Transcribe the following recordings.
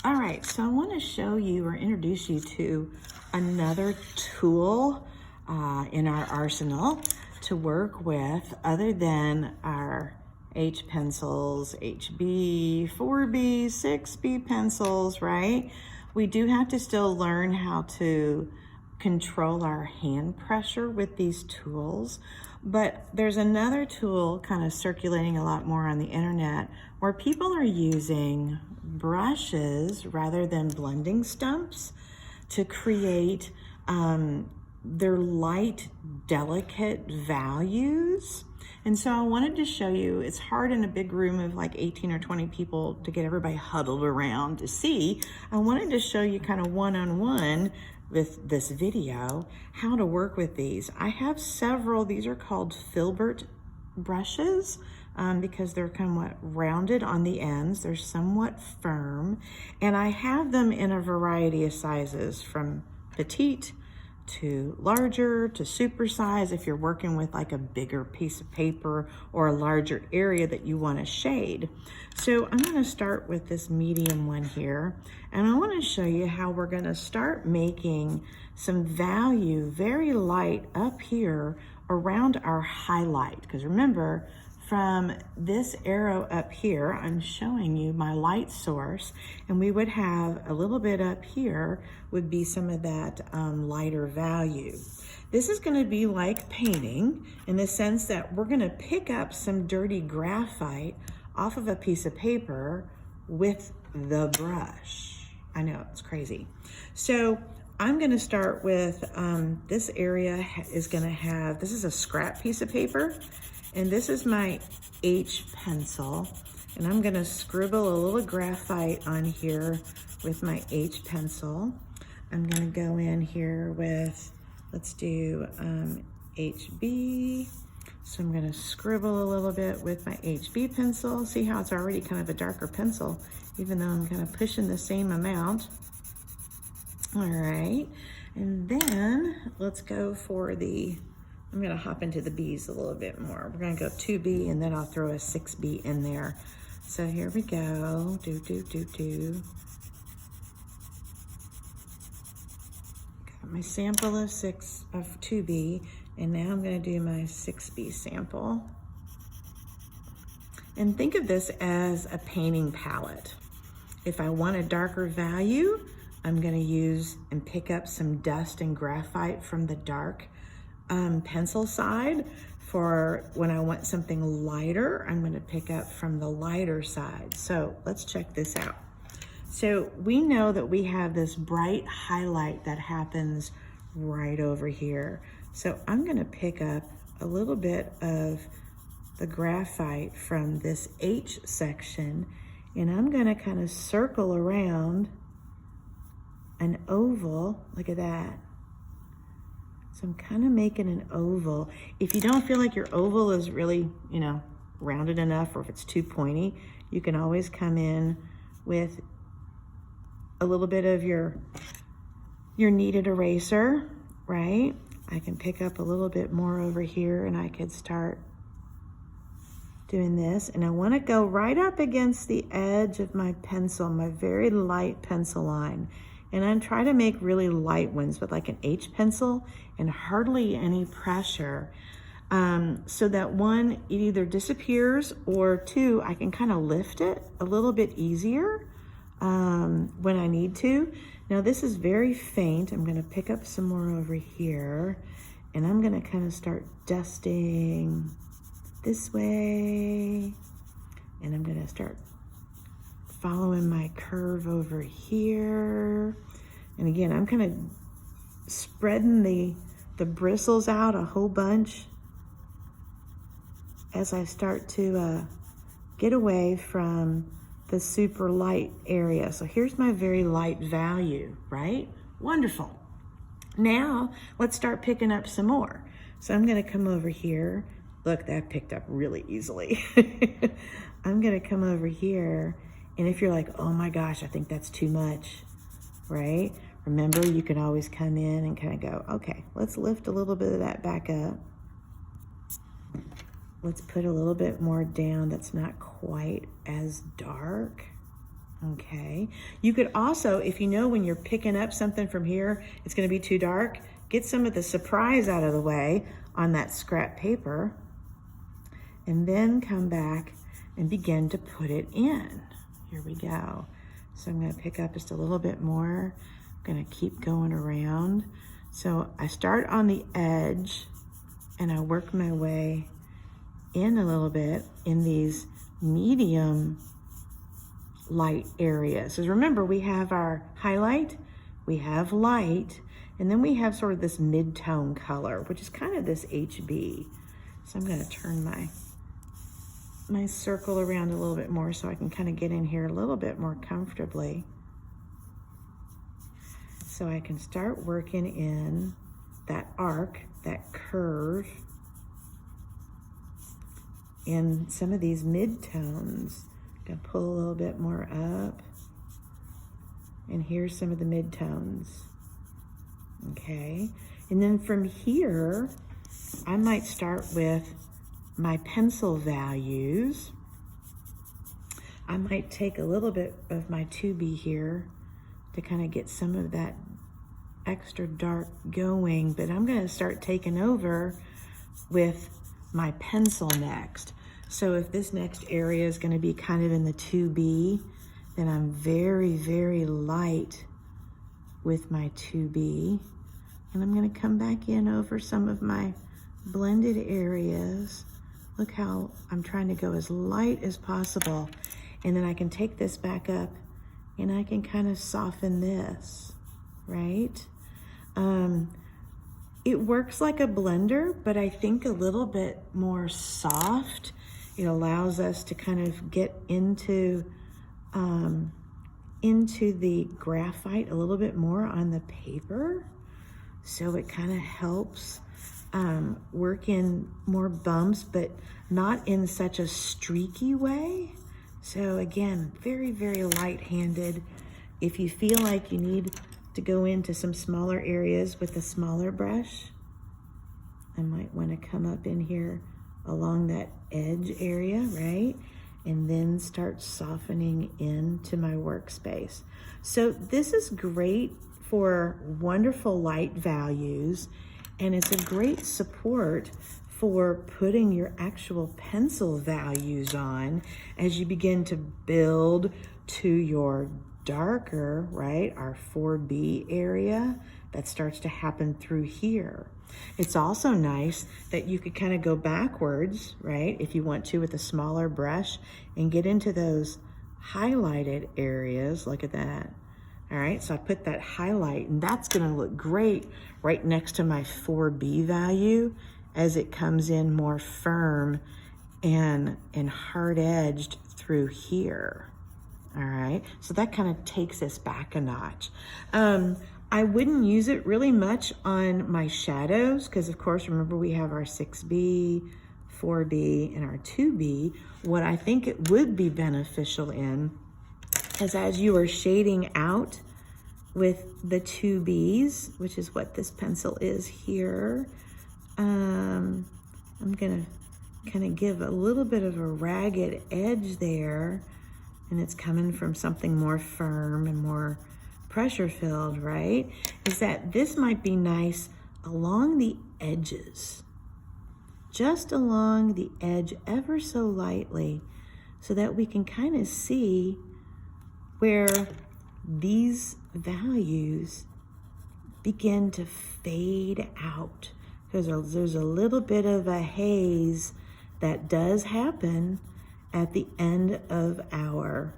All right, so I want to show you or introduce you to another tool in our arsenal to work with other than our H pencils, HB, 4B, 6B pencils, right? We do have to still learn how to control our hand pressure with these tools, but there's another tool kind of circulating a lot more on the internet where people are using brushes rather than blending stumps to create their light, delicate values. And so I wanted to show you, it's hard in a big room of like 18 or 20 people to get everybody huddled around to see. I wanted to show you kind of one-on-one with this video how to work with these. I have several, these are called filbert brushes because they're somewhat rounded on the ends, they're somewhat firm, and I have them in a variety of sizes from petite to larger to super size if you're working with like a bigger piece of paper or a larger area that you want to shade. So I'm going to start with this medium one here, and I want to show you how we're going to start making some value very light up here around our highlight, because remember, from this arrow up here, I'm showing you my light source, and we would have a little bit up here would be some of that lighter value. This is going to be like painting in the sense that we're going to pick up some dirty graphite off of a piece of paper with the brush. I know, it's crazy. So I'm going to start with this area is going to have, this is a scrap piece of paper, and this is my H pencil, and I'm going to scribble a little graphite on here with my H pencil. I'm going to go in here with, let's do HB. So I'm going to scribble a little bit with my HB pencil. See how it's already kind of a darker pencil, even though I'm kind of pushing the same amount. All right, and then let's go for the, I'm gonna hop into the B's a little bit more. We're gonna go 2B, and then I'll throw a 6B in there. So here we go, do. Got my sample of 2B, and now I'm gonna do my 6B sample. And think of this as a painting palette. If I want a darker value, I'm gonna use and pick up some dust and graphite from the dark pencil side. For when I want something lighter, I'm gonna pick up from the lighter side. So let's check this out. So we know that we have this bright highlight that happens right over here. So I'm gonna pick up a little bit of the graphite from this H section, and I'm gonna kind of circle around an oval, look at that. So I'm kind of making an oval. If you don't feel like your oval is really, rounded enough, or if it's too pointy, you can always come in with a little bit of your kneaded eraser, right? I can pick up a little bit more over here, and I could start doing this. And I want to go right up against the edge of my pencil, my very light pencil line. And I try to make really light ones with like an H pencil and hardly any pressure, so that one, it either disappears, or two, I can kind of lift it a little bit easier when I need to. Now this is very faint. I'm going to pick up some more over here, and I'm going to kind of start dusting this way, and I'm going to start following my curve over here. And again, I'm kind of spreading the bristles out a whole bunch as I start to get away from the super light area. So here's my very light value, right? Wonderful. Now let's start picking up some more. So I'm gonna come over here. Look, that picked up really easily. I'm gonna come over here, and if you're like, oh my gosh, I think that's too much, right? Remember, you can always come in and kind of go, okay, let's lift a little bit of that back up. Let's put a little bit more down that's not quite as dark. Okay, you could also, if you know when you're picking up something from here, it's gonna be too dark, get some of the surprise out of the way on that scrap paper, and then come back and begin to put it in. Here we go. So I'm gonna pick up just a little bit more. I'm gonna keep going around. So I start on the edge and I work my way in a little bit in these medium light areas. So remember, we have our highlight, we have light, and then we have sort of this mid-tone color, which is kind of this HB. So I'm gonna turn my circle around a little bit more so I can kind of get in here a little bit more comfortably. So I can start working in that arc, that curve, in some of these mid-tones. Gonna pull a little bit more up. And here's some of the mid-tones. Okay, and then from here, I might start with my pencil values. I might take a little bit of my 2B here to kind of get some of that extra dark going, but I'm gonna start taking over with my pencil next. So if this next area is gonna be kind of in the 2B, then I'm very, very light with my 2B. And I'm gonna come back in over some of my blended areas. Look how I'm trying to go as light as possible. And then I can take this back up and I can kind of soften this, right? It works like a blender, but I think a little bit more soft. It allows us to kind of get into the graphite a little bit more on the paper. So it kind of helps work in more bumps, but not in such a streaky way. So again, very, very light-handed. If you feel like you need to go into some smaller areas with a smaller brush, I might want to come up in here along that edge area, right? And then start softening into my workspace. So this is great for wonderful light values, and it's a great support for putting your actual pencil values on as you begin to build to your darker, right, our 4B area that starts to happen through here. It's also nice that you could kind of go backwards, right, if you want to with a smaller brush and get into those highlighted areas. Look at that. All right, so I put that highlight, and that's gonna look great right next to my 4B value as it comes in more firm and hard-edged through here. All right, so that kind of takes us back a notch. I wouldn't use it really much on my shadows because, of course, remember we have our 6B, 4B, and our 2B. What I think it would be beneficial in is as you are shading out with the 2Bs, which is what this pencil is here, I'm gonna kind of give a little bit of a ragged edge there, and it's coming from something more firm and more pressure filled, right? Is that this might be nice along the edges, just along the edge ever so lightly, so that we can kind of see where these values begin to fade out. Because there's a little bit of a haze that does happen at the end of our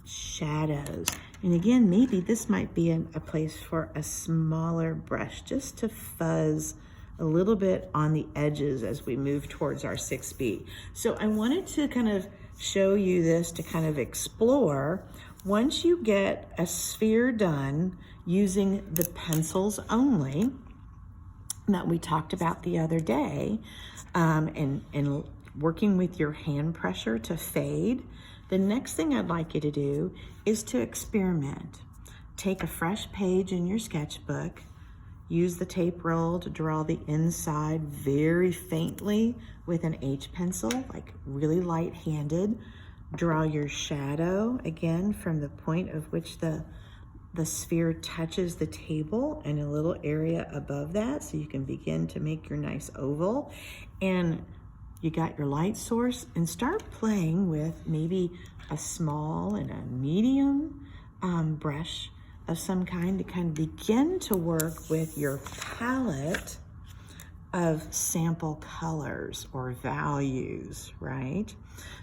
shadows. And again, maybe this might be a place for a smaller brush just to fuzz a little bit on the edges as we move towards our 6B. So I wanted to kind of show you this to kind of explore. Once you get a sphere done using the pencils only that we talked about the other day, and working with your hand pressure to fade, the next thing I'd like you to do is to experiment. Take a fresh page in your sketchbook, use the tape roll to draw the inside very faintly with an H pencil, like really light-handed. Draw your shadow, again, from the point of which the sphere touches the table and a little area above that, so you can begin to make your nice oval. And you got your light source, and start playing with maybe a small and a medium brush of some kind to kind of begin to work with your palette of sample colors or values, right?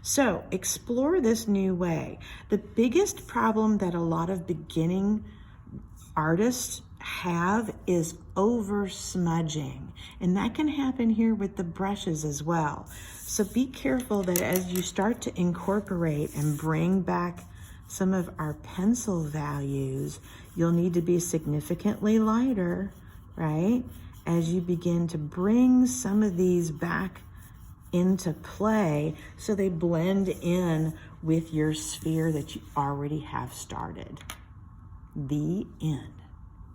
So explore this new way. The biggest problem that a lot of beginning artists have is over smudging, and that can happen here with the brushes as well. So be careful that as you start to incorporate and bring back some of our pencil values, you'll need to be significantly lighter, right? As you begin to bring some of these back into play so they blend in with your sphere that you already have started. The end.